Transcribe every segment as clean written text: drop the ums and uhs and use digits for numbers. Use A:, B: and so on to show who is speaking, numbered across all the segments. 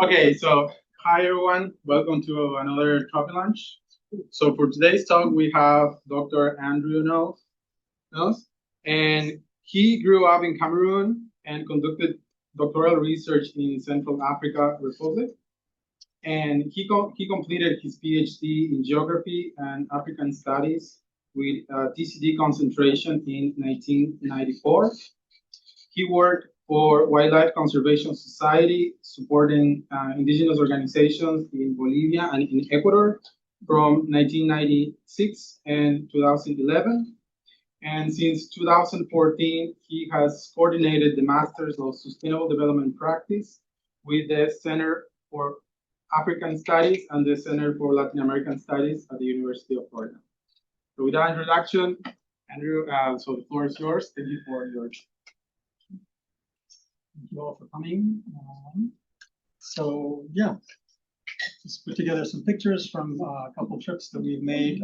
A: Okay, so hi everyone, welcome to another Tropilunch. So for today's talk, we have Dr. Andrew Nels, and he grew up in Cameroon and conducted doctoral research in Central Africa Republic. And he completed his PhD in geography and African studies with TCD concentration in 1994. He worked for Wildlife Conservation Society, supporting indigenous organizations in Bolivia and in Ecuador from 1996 and 2011. And since 2014, he has coordinated the Masters of Sustainable Development Practice with the Center for African Studies and the Center for Latin American Studies at the University of Florida. So with that introduction, Andrew, so the floor is yours. Thank you for your.
B: Thank you all for coming. So yeah, just put together some pictures from a couple trips that we've made,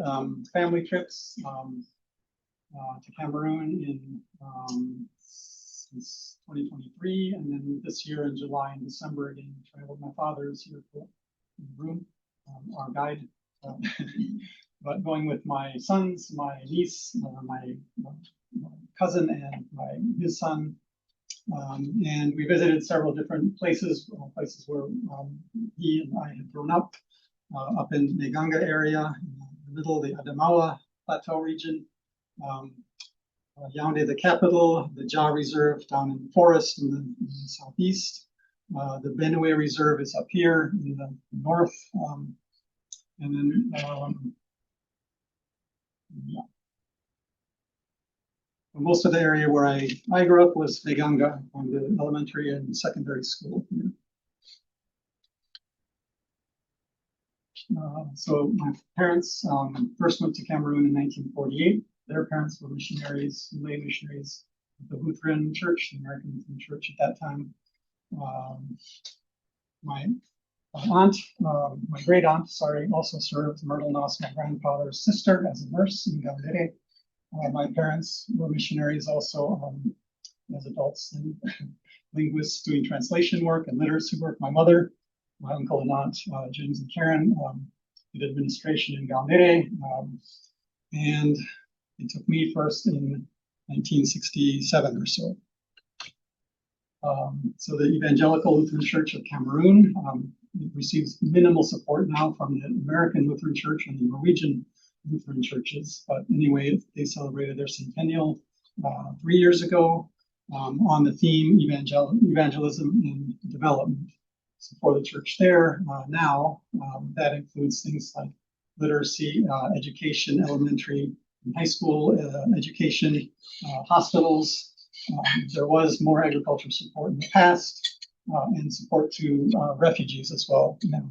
B: family trips to Cameroon in since 2023, and then this year in July and December again. Traveled. My father is here in the room, our guide. But going with my sons, my niece, my cousin, and his son. And we visited several different places where he and I had grown up in the Meganga area, in the middle of the Adamawa Plateau region, Yaoundé, the capital, the Ja Reserve down in the forest in the southeast. The Benue Reserve is up here in the north, and then yeah. Most of the area where I grew up was Meganga, on the elementary and secondary school here. So my parents first went to Cameroon in 1948. Their parents were missionaries, lay missionaries at the Lutheran Church, the American Lutheran Church at that time. My aunt, my great aunt, also served Myrtle Noss, my grandfather's sister, as a nurse in Gaundere. My parents were missionaries also as adults and linguists doing translation work and literacy work. My mother, my uncle and aunt, James and Karen, did administration in Gaundere. And it took me first in 1967 or so. So the Evangelical Lutheran Church of Cameroon receives minimal support now from the American Lutheran Church and the Norwegian Lutheran churches. But anyway, they celebrated their centennial 3 years ago on the theme evangelism and development. So for the church there now, that includes things like literacy, education, elementary and high school education, hospitals. There was more agriculture support in the past and support to refugees as well now.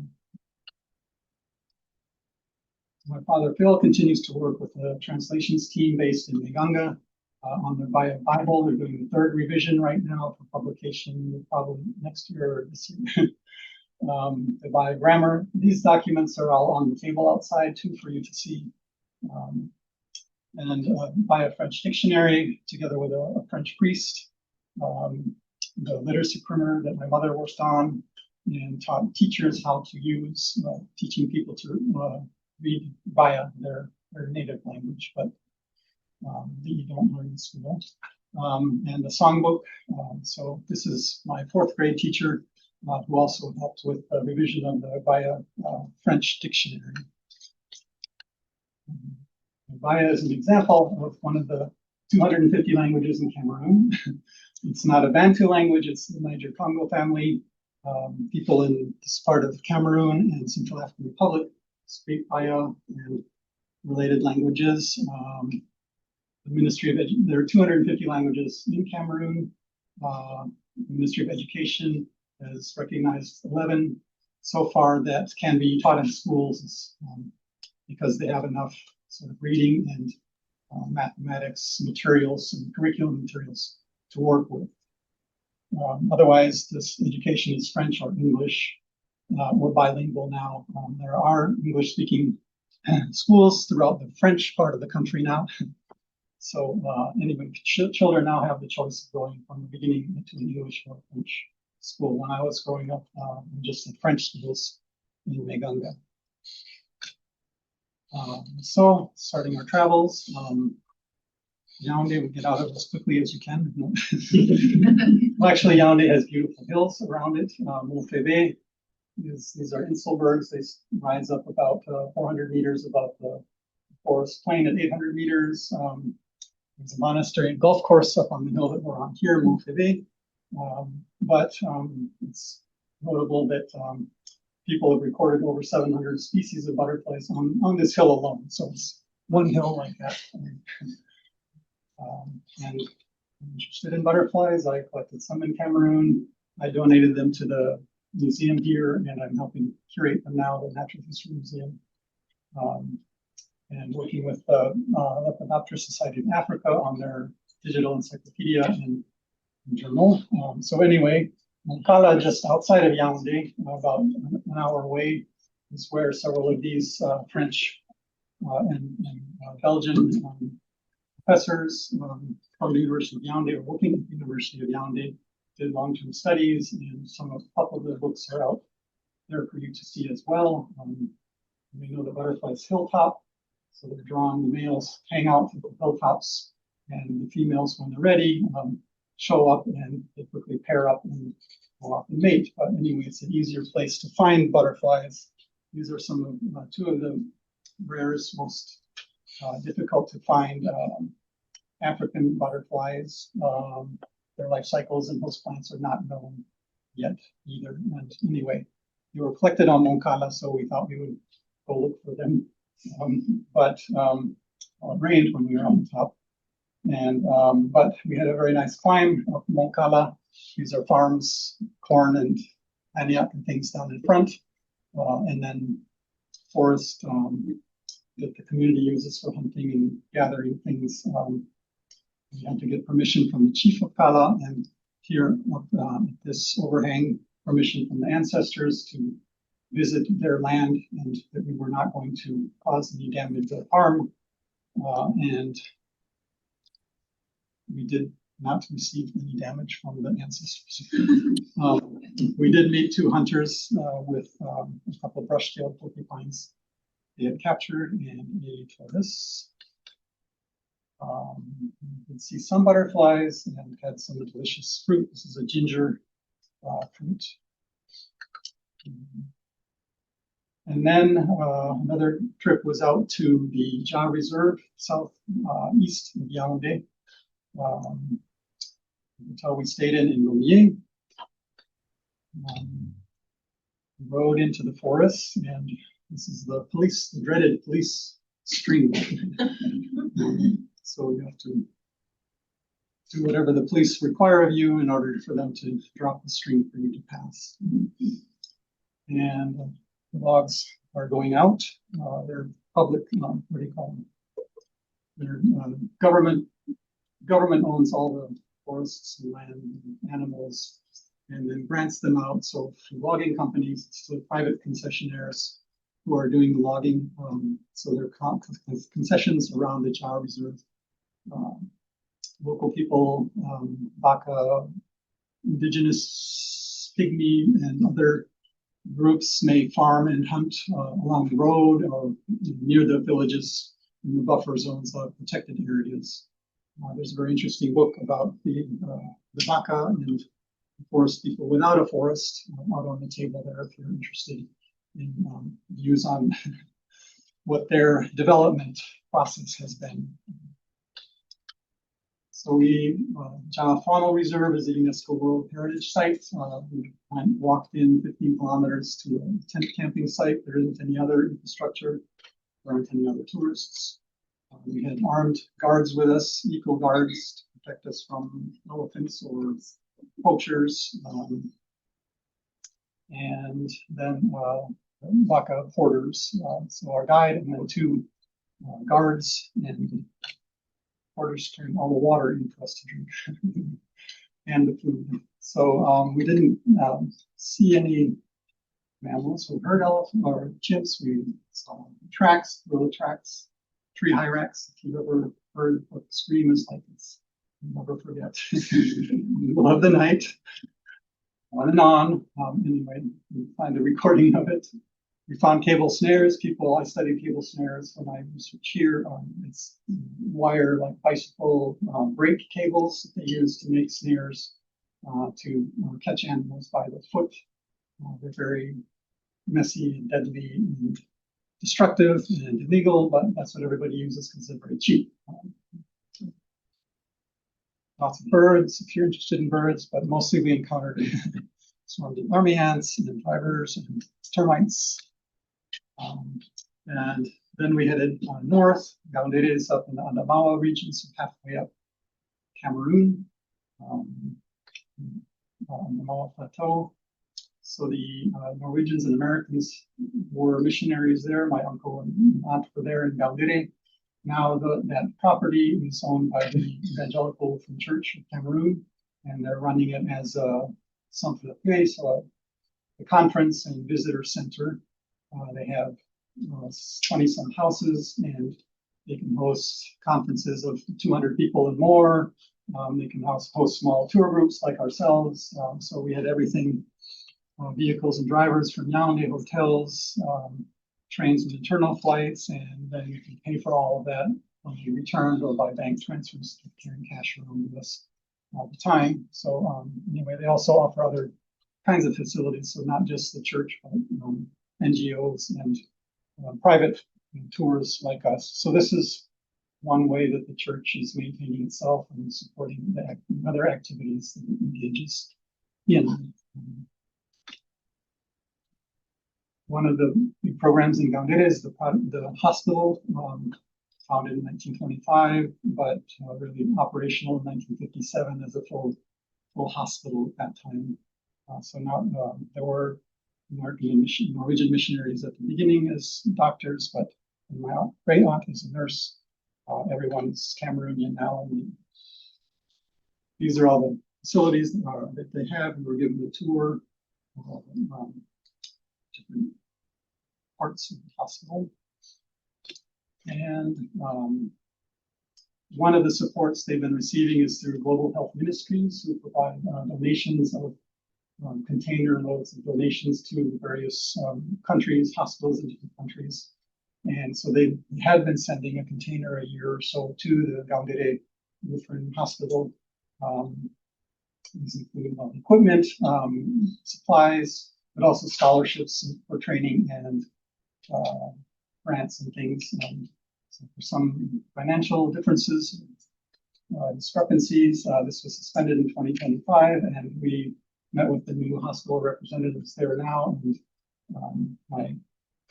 B: My father, Phil, continues to work with the translations team based in Meganga on the Bible. They're doing the third revision right now for publication probably next year or this year. The Bio grammar. These documents are all on the table outside too for you to see. And Bio French dictionary together with a French priest. The literacy printer that my mother worked on and taught teachers how to use, teaching people to read via their native language, but that you don't learn in school. And the songbook. So this is my fourth grade teacher who also helped with the revision of the Via French dictionary. Via is an example of one of the 250 languages in Cameroon. It's not a Bantu language, it's the Niger-Congo family. People in this part of Cameroon and Central African Republic speak Via and related languages. The Ministry of there are 250 languages in Cameroon. The Ministry of Education has recognized 11 so far that can be taught in schools because they have enough sort of reading and mathematics materials and curriculum materials to work with. Otherwise, this education is French or English. We're bilingual now. There are English-speaking schools throughout the French part of the country now. So anyway, children now have the choice of going from the beginning into an English or French school. When I was growing up, we just had French schools in Meganga. So starting our travels, Yaoundé, we get out of it as quickly as you can. Well, actually, Yaoundé has beautiful hills around it. Montfévé, these are inselbergs. They rise up about 400 meters above the forest plain at 800 meters. There's a monastery and golf course up on the hill that we're on here, Montfévé. But it's notable that people have recorded over 700 species of butterflies on this hill alone. So it's one hill like that. And I'm interested in butterflies. I collected some in Cameroon. I donated them to the museum here, and I'm helping curate them now, the Natural History Museum. And working with the Lepidoptera Society of Africa on their digital encyclopedia and journal. So anyway, Moncala, just outside of Yaoundé, about an hour away, is where several of these French and Belgian professors from the University of Yaoundé, or working at the University of Yaoundé, did long-term studies, and a couple of their books are out there for you to see as well. We know the butterfly's hilltop, so they're drawn. The males hang out at the hilltops, and the females, when they're ready, show up, and they quickly pair up and go off and mate. But anyway, it's an easier place to find butterflies. These are some of two of the rarest, most difficult to find African butterflies. Their life cycles in host plants are not known yet either. And anyway, they were collected on Moncala, so we thought we would go look for them. But it rained when we were on the top. And but we had a very nice climb up Moncala. These are farms, corn and aniak and things down in front. And then forest that the community uses for hunting and gathering things. We had to get permission from the chief of Kala, and here this overhang, permission from the ancestors to visit their land, and that we were not going to cause any damage or harm. And we did not receive any damage from the ancestors. We did meet two hunters with a couple of brush-tailed porcupines they had captured, and a tortoise. You can see some butterflies and had some delicious fruit. This is a ginger fruit. And then another trip was out to the Ja Reserve, south east of Yaoundé. Hotel we stayed in Ngomie. Rode into the forest, and this is the dreaded police stream. So you have to do whatever the police require of you in order for them to drop the stream for you to pass. And the logs are going out. They're public, what do you call them? They're government owns all the forests and land and animals, and then grants them out. So for logging companies, it's the private concessionaires who are doing the logging. So there are concessions around the Ja Reserve. Local people, Baka, indigenous Pygmy, and other groups may farm and hunt along the road or near the villages in the buffer zones of protected areas. There's a very interesting book about the Baka and forest people without a forest out on the table there if you're interested in views on what their development process has been. So Ja Faunal Reserve is a UNESCO World Heritage Site. We walked in 15 kilometers to a tent camping site. There isn't any other infrastructure. There aren't any other tourists. We had armed guards with us, eco guards, to protect us from elephants or poachers. And then Baka porters. So our guide and then two guards and porters turned all the water in for us to drink and the food. So we didn't see any mammals. We heard elephant or chimps. We saw tracks, gorilla tracks, tree hyrax, if you've ever heard what the scream is like. I'll never forget. Middle of the night, on and on. Anyway, we find a recording of it. We found cable snares. I studied cable snares when I research here. It's wire, like bicycle brake cables that they use to make snares to catch animals by the foot. They're very messy and deadly and destructive and illegal, but that's what everybody uses because they're very cheap. Lots of birds, if you're interested in birds, but mostly we encountered swarmed of army ants and drivers and termites. And then we headed north. Gaundere is up in the Adamawa region, so halfway up Cameroon, Adamawa Plateau. So the Norwegians and Americans were missionaries there. My uncle and aunt were there in Gaundere. Now that property is owned by the Evangelical Lutheran Church of Cameroon, and they're running it as a centre de paix, so a conference and visitor center. They have 20-some houses, and they can host conferences of 200 people and more. They can host small tour groups like ourselves. So we had everything, vehicles and drivers from Yaoundé, hotels, trains and internal flights, and then you can pay for all of that when you return or by bank transfers, carrying cash around with us all the time. So anyway, they also offer other kinds of facilities, so not just the church, but NGOs and private tours like us. So this is one way that the church is maintaining itself and supporting the other activities that it engages in. One of the big programs in Gaundere is the hospital, founded in 1925, but really operational in 1957 as a full hospital at that time. So now there were Norwegian missionaries at the beginning as doctors, but my great aunt is a nurse. Everyone's Cameroonian now. And these are all the facilities that they have. We were given a tour of different parts of the hospital. And one of the supports they've been receiving is through Global Health Ministries, who provide donations of container loads of donations to the various countries, hospitals in different countries. And so they had been sending a container a year or so to the Gaundere Lutheran Hospital. These include equipment, supplies, but also scholarships for training and grants and things. So for some financial differences, discrepancies, this was suspended in 2025, and we met with the new hospital representatives there now, and my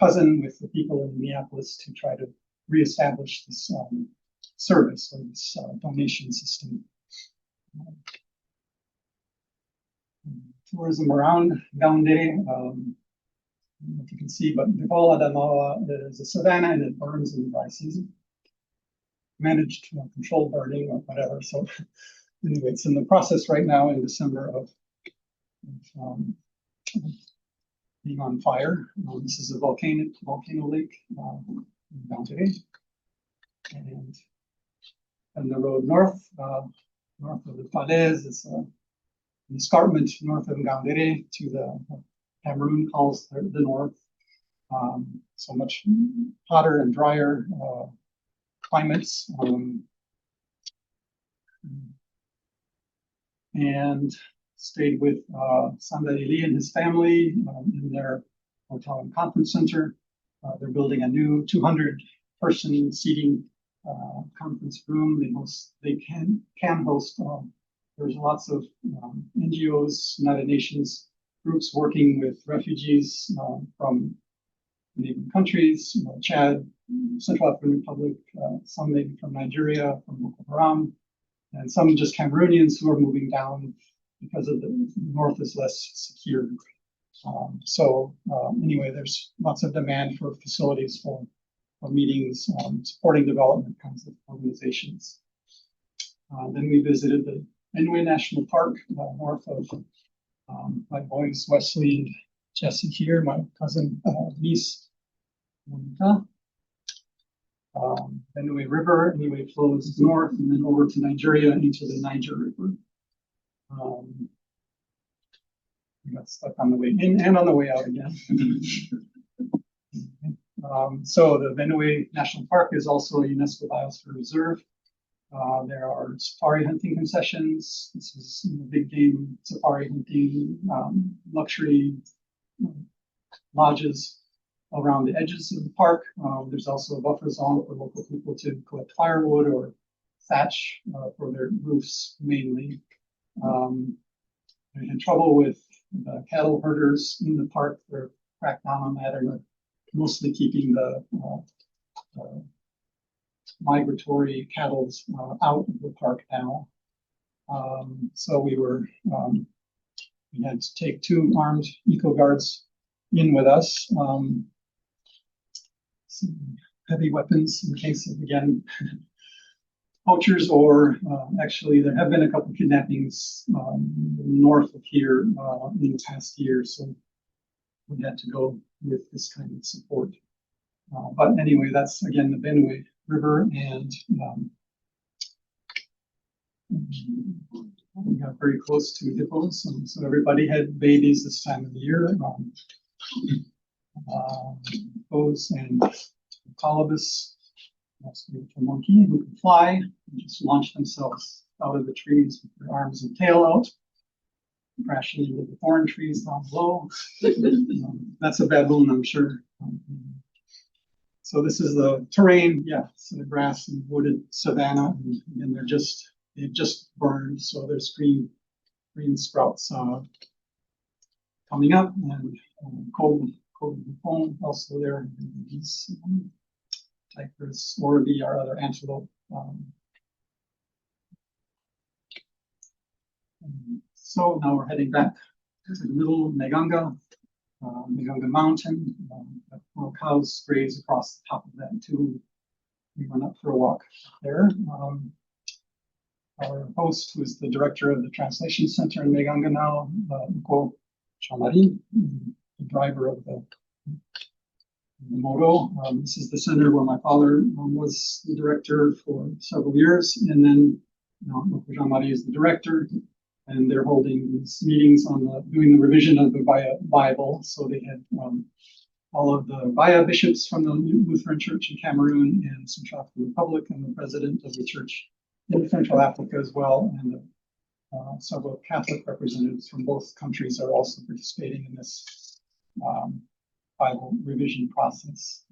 B: cousin with the people in Minneapolis to try to reestablish this service or this donation system. Tourism around Gaundere, if you can see, but the whole Adamawa is a savanna and it burns in the dry season. Managed to control burning or whatever. So anyway, it's in the process right now in December of being on fire. This is a volcano lake in Gaundere. And the road north of the Falaise is an escarpment north of Gaundere to the Cameroon calls the north. So much hotter and drier climates. And stayed with Sandalili and his family in their hotel and conference center. They're building a new 200-person seating conference room. They can host. There's lots of NGOs, United Nations groups working with refugees from neighboring countries, Chad, Central African Republic, some maybe from Nigeria, from Boko Haram, and some just Cameroonians who are moving down because of the north is less secure. Anyway, there's lots of demand for facilities for meetings, supporting development kinds of organizations. Then we visited the Inouye National Park north of my boys Wesley and Jesse here, my cousin niece Monica. Benue River anyway flows north and then over to Nigeria into the Niger River. We got stuck on the way in and on the way out again. So the Benue National Park is also a UNESCO Biosphere Reserve. There are safari hunting concessions. This is big game safari hunting, luxury lodges around the edges of the park. There's also a buffer zone for local people to collect firewood or thatch for their roofs mainly. They had trouble with the cattle herders in the park. They're cracked down on that and are mostly keeping the migratory cattle out of the park now. So we had to take 2 armed eco guards in with us. Some heavy weapons in case of, again, poachers, or actually there have been a couple kidnappings north of here in the past year, so we had to go with this kind of support. But anyway, that's again the Benue River, and we got very close to hippos, and so everybody had babies this time of the year. Hippos and colobus, that's a beautiful monkey who can fly and just launch themselves out of the trees with their arms and tail out, crashing into the thorn trees down below. That's a baboon, I'm sure. So this is the terrain, yeah, so the grass and wooded savanna, and they've just burned, so there's green sprouts coming up, and cold foam also there. These tigers, or our other antelope. So now we're heading back to the middle of Meganga Mountain. Cows graze across the top of that too. We went up for a walk there. Our host, who is the director of the Translation Center in Meganga now, Uko Chamari, the driver of the moto. This is the center where my father was the director for several years, and then Uko Chamari is the director, and they're holding these meetings on doing the revision of the Bible. So they had all of the Baya bishops from the Lutheran Church in Cameroon and Central African Republic, and the president of the church in Central Africa as well, and several Catholic representatives from both countries are also participating in this Bible revision process.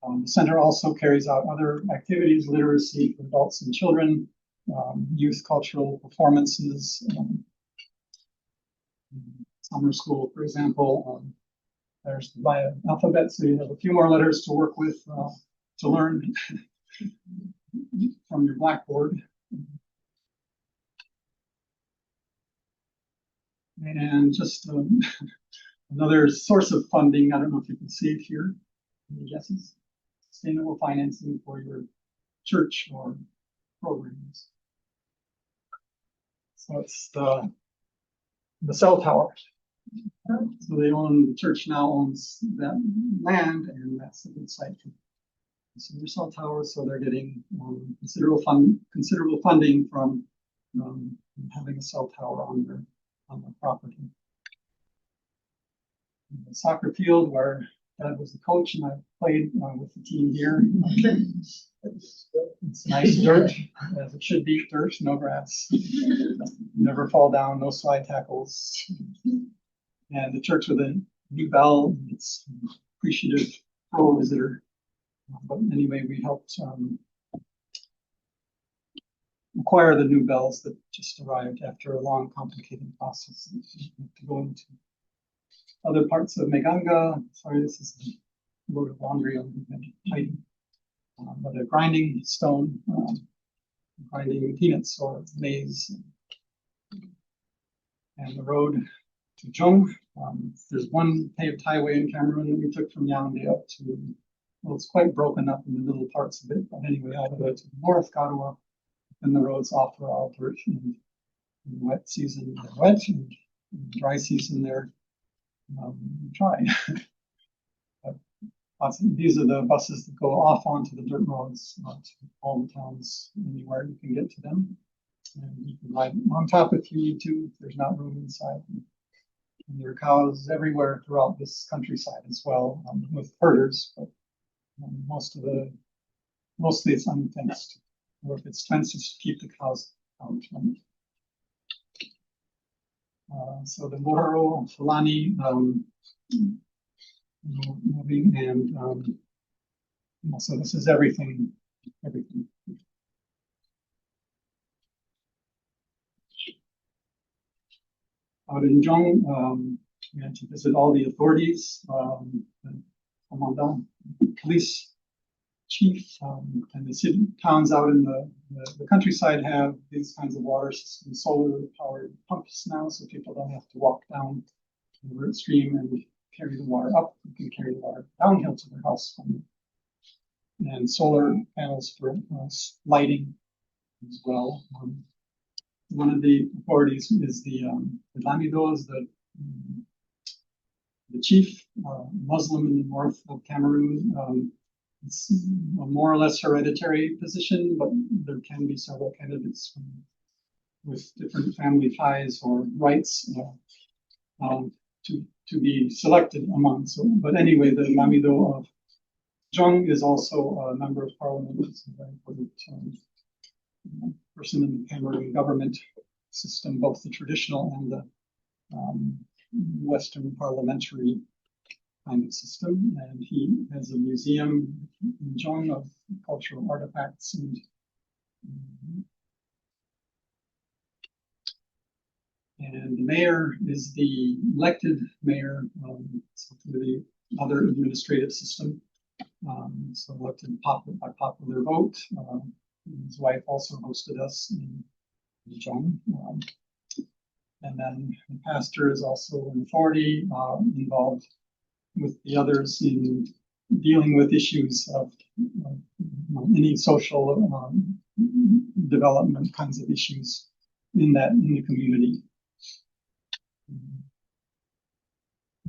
B: The center also carries out other activities, literacy for adults and children, youth cultural performances, summer school, for example. There's the Maya alphabet, so you have a few more letters to work with to learn from your blackboard. And just another source of funding, I don't know if you can see it here. Any guesses? Sustainable financing for your church or programs. So it's the cell tower. So the church now owns that land, and that's a good site for their cell towers. So they're getting considerable funding from having a cell tower on their property. The soccer field where Dad was the coach and I played with the team here. It's nice dirt, as it should be, dirt, no grass. Never fall down, no slide tackles. And the church with a new bell, it's appreciative pro visitor. But anyway, we helped acquire the new bells that just arrived after a long, complicated process to go into other parts of Meganga. Sorry, this is a load of laundry I'm hiding. But a grinding stone, grinding peanuts or maize. And the road to Jong. There's one paved highway in Cameroon that we took from Yaoundé up to, well, it's quite broken up in the middle parts of it, but anyway, all the way to the north, Garoua, and the roads off are all dirt, and in the wet season they're wet, and in the dry season they're dry. These are the buses that go off onto the dirt roads to all the towns, anywhere you can get to them. And you can ride on top if you need to, if there's not room inside. And there are cows everywhere throughout this countryside as well, with herders, but mostly it's unfenced. Or if it's fenced, it's to keep the cows out. So the Bororo and Fulani moving, and so this is everything. Out in Jong, we had to visit all the authorities, the commandant, police chief, and the city towns out in the countryside have these kinds of water systems, solar powered pumps now, so people don't have to walk down the root stream and carry the water up. You can carry the water downhill to their house. And solar panels for lighting as well. One of the authorities is the Lamidos, the chief Muslim in the north of Cameroon. It's a more or less hereditary position, but there can be several candidates with different family ties or rights to be selected among. So, but anyway, the Lamido of Jong is also a member of parliament. It's a very important person in the Cameroon government system, both the traditional and the Western parliamentary kind of system. And he has a museum in Jong of cultural artifacts and the mayor is the elected mayor through the other administrative system. So elected by popular vote. His wife also hosted us in Jong. And then the pastor is also an authority involved with the others in dealing with issues of any social development kinds of issues in the community.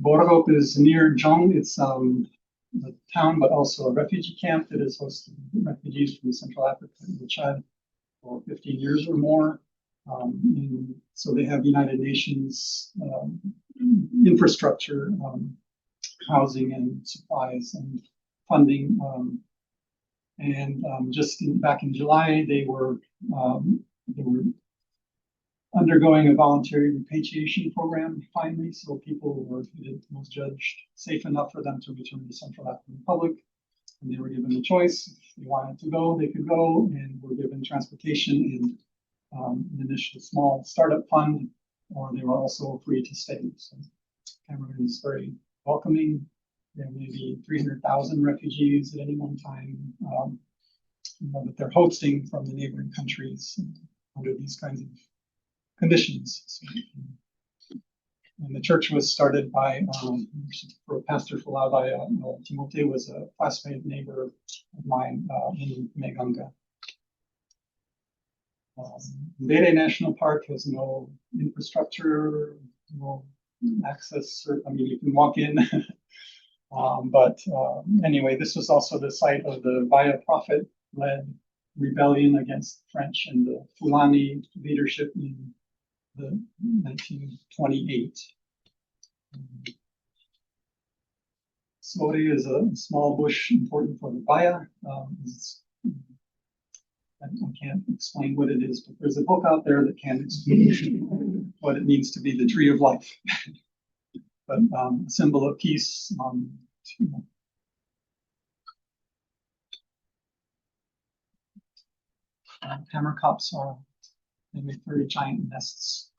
B: Borop is near Jong. It's a town, but also a refugee camp that has hosted refugees from Central Africa and Chad for 15 years or more. So they have United Nations infrastructure, housing and supplies and funding. Back in July, they were undergoing a voluntary repatriation program finally, so people was judged safe enough for them to return to the Central African Republic, and they were given the choice. If they wanted to go, they could go, and were given transportation and an initial small startup fund, or they were also free to stay. So Cameroon is very welcoming. There may be 300,000 refugees at any one time that they're hosting from the neighboring countries under these kinds of conditions. So, and the church was started by for Pastor Falabai. Timote was a classmate neighbor of mine in Meganga. Mbere National Park has no infrastructure, no access. You can walk in. Anyway, this was also the site of the Via Prophet-led rebellion against the French and the Fulani leadership in the 1928. Sore is a small bush important for the Vaya. I can't explain what it is, but there's a book out there that can explain what it means to be the tree of life. But a symbol of peace. Hammerkops they make very giant nests.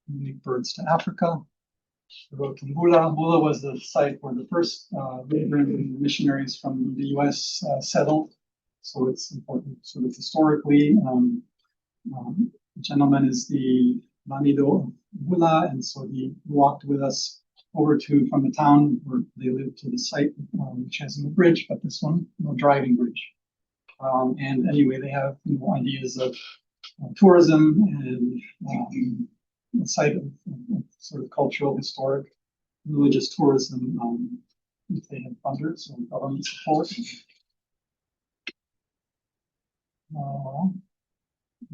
B: Unique birds to Africa. The road to Mbula. Mbula was the site where the first missionaries from the U.S. Settled. So it's important sort of historically. The gentleman is the Lamido of Mbula, and so he walked with us over from the town where they lived to the site, which has no bridge, but this one, no driving bridge. And anyway, they have ideas of tourism and a site of sort of cultural, historic, religious tourism if they had funders or government support.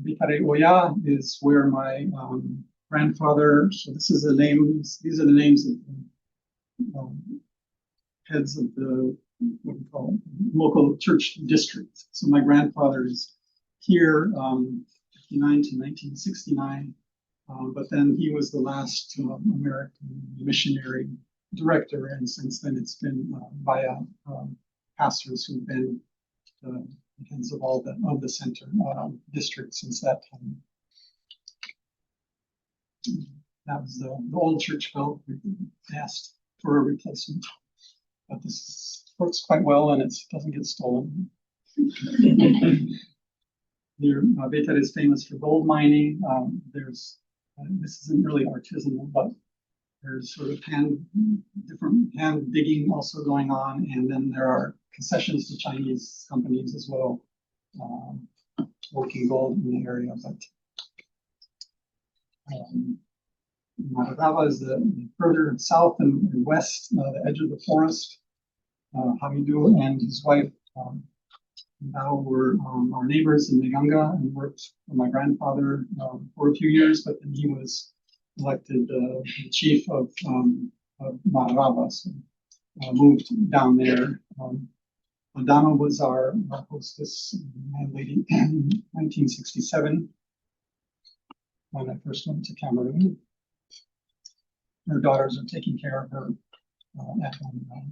B: Bitare Oya is where my grandfather, so this is the names, these are the names of the heads of the, what do you call it, local church district. So my grandfather is here, 59 to 1969, but then he was the last American missionary director, and since then it's been via pastors who've been heads of all the center district since that time. That was the old church bell. We asked for a replacement, but this works quite well and it doesn't get stolen. Betare is famous for gold mining. This isn't really artisanal, but there's sort of different hand digging also going on, and then there are concessions to Chinese companies as well, working gold in the area. But Mararaba is the further south and west, the edge of the forest. Hamidu and his wife now were our neighbors in Meganga and worked for my grandfather for a few years, but then he was elected the chief of Mararaba, so moved down there. Adama was our hostess lady in 1967 when I first went to Cameroon. Her daughters are taking care of her at home now.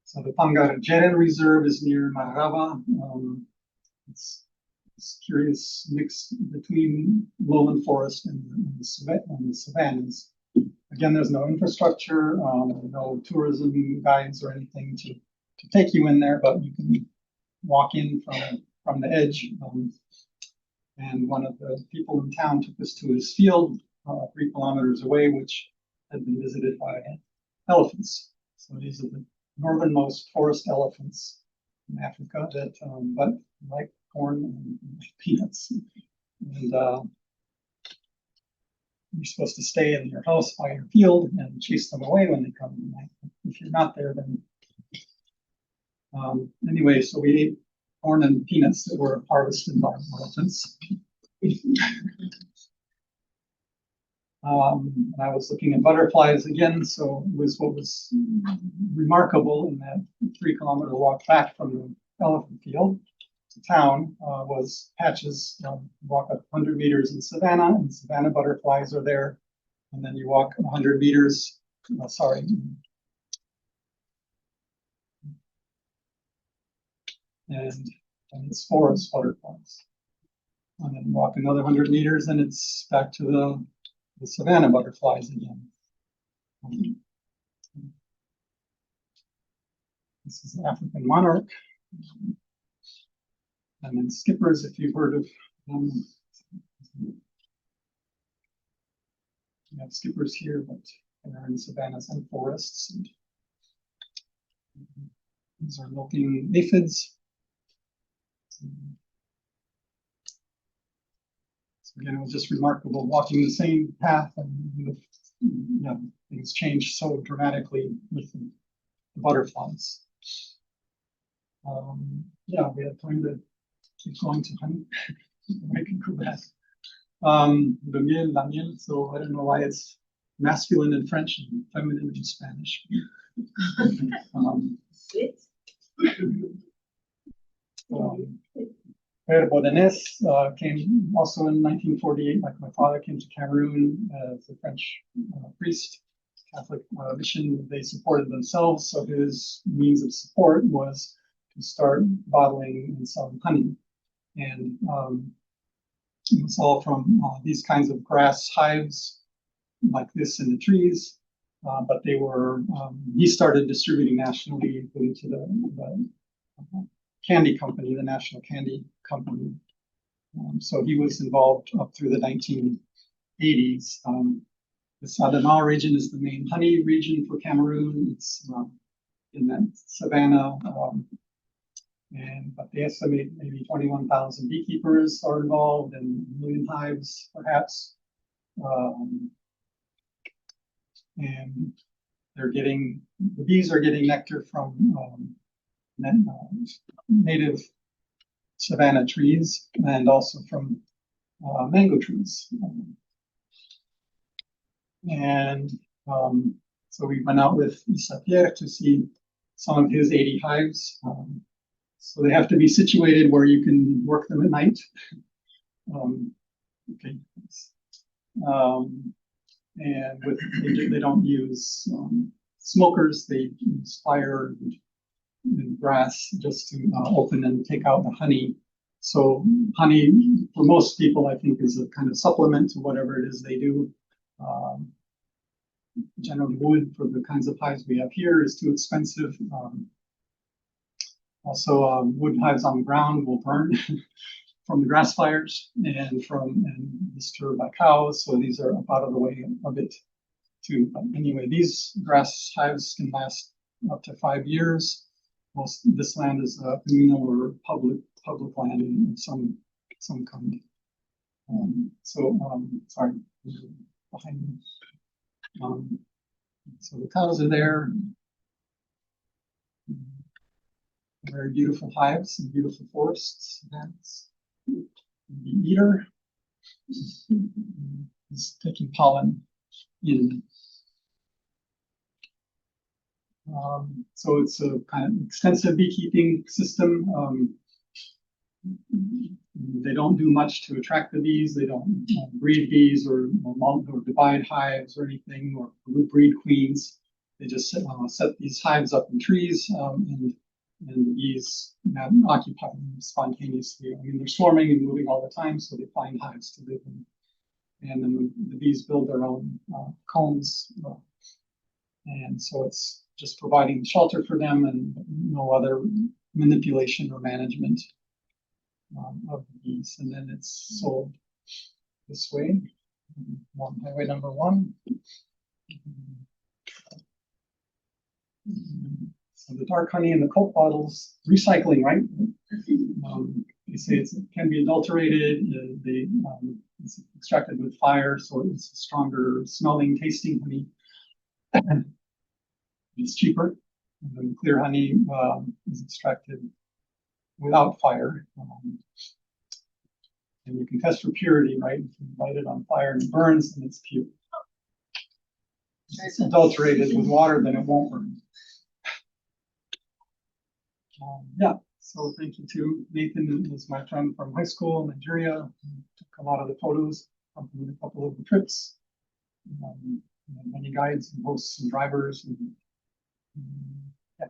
B: So the Pangar-Jeren Reserve is near Mararaba. It's this curious mix between lowland forest and the savannas. Again, there's no infrastructure, no tourism guides or anything to take you in there, but you can walk in from the edge. And one of the people in town took us to his field 3 kilometers away, which had been visited by elephants. So these are the northernmost forest elephants in Africa that but like corn and peanuts. And you're supposed to stay in your house by your field and chase them away when they come at night. If you're not there, then anyway, so we ate corn and peanuts that were harvested by elephants. I was looking at butterflies again, so it was what was remarkable in that 3 kilometer walk back from the elephant field to town was patches. Walk up 100 meters in savanna, and savanna butterflies are there. And then you walk 100 meters, and it's forest butterflies. And then walk another 100 meters, and it's back to the savanna butterflies again. This is the African monarch. And then skippers, if you've heard of them. We have skippers here, but they're in savannas and forests. And these are milking aphids. So again, it was just remarkable walking the same path, and things changed so dramatically with the butterflies. We had time to keep going to honey. I can go back. The miel, la miel, so I don't know why it's masculine in French and feminine in Spanish. Père Bodanès came also in 1948, like my father came to Cameroon as a French priest, Catholic mission. They supported themselves, so his means of support was to start bottling and selling honey. And it was all from these kinds of grass hives like this in the trees, but they were, he started distributing nationally, including to the candy company, the National Candy Company. So he was involved up through the 1980s. The Sadama region is the main honey region for Cameroon. It's in that savanna, but they estimate maybe 21,000 beekeepers are involved and 1 million hives, perhaps. And the bees are getting nectar from native savanna trees and also from mango trees. So we went out with Pierre to see some of his 80 hives. So they have to be situated where you can work them at night. Okay. And they don't use smokers. They use fire and grass just to open and take out the honey. So honey, for most people, I think, is a kind of supplement to whatever it is they do. Generally, wood for the kinds of hives we have here is too expensive. Also, wood hives on the ground will burn from the grass fires and disturbed by cows. So these are up out of the way a bit too. But anyway, these grass hives can last up to 5 years. This land is communal or public land in some kind. Sorry, behind me. So the cows are there. Very beautiful hives and beautiful forests. That's the eater is taking pollen in. So it's a kind of extensive beekeeping system. They don't do much to attract the bees. They don't breed bees or divide hives or anything or breed queens. They just set these hives up in trees and the bees occupy them spontaneously. I mean, they're swarming and moving all the time, so they find hives to live in. And then the bees build their own combs. And so it's just providing shelter for them and no other manipulation or management of the bees. And then it's sold this way, on highway number 1. So the dark honey in the Coke bottles, recycling, right? They say it can be adulterated. It's extracted with fire, so it's stronger smelling, tasting honey. It's cheaper. And then clear honey is extracted without fire. And you can test for purity, right? If you light it on fire and it burns, then it's pure. If it's adulterated with water, then it won't burn. Yeah, so thank you to Nathan, who was my friend from high school in Nigeria. He took a lot of the photos, accompanied a couple of the trips. And many guides and hosts and drivers. And yeah.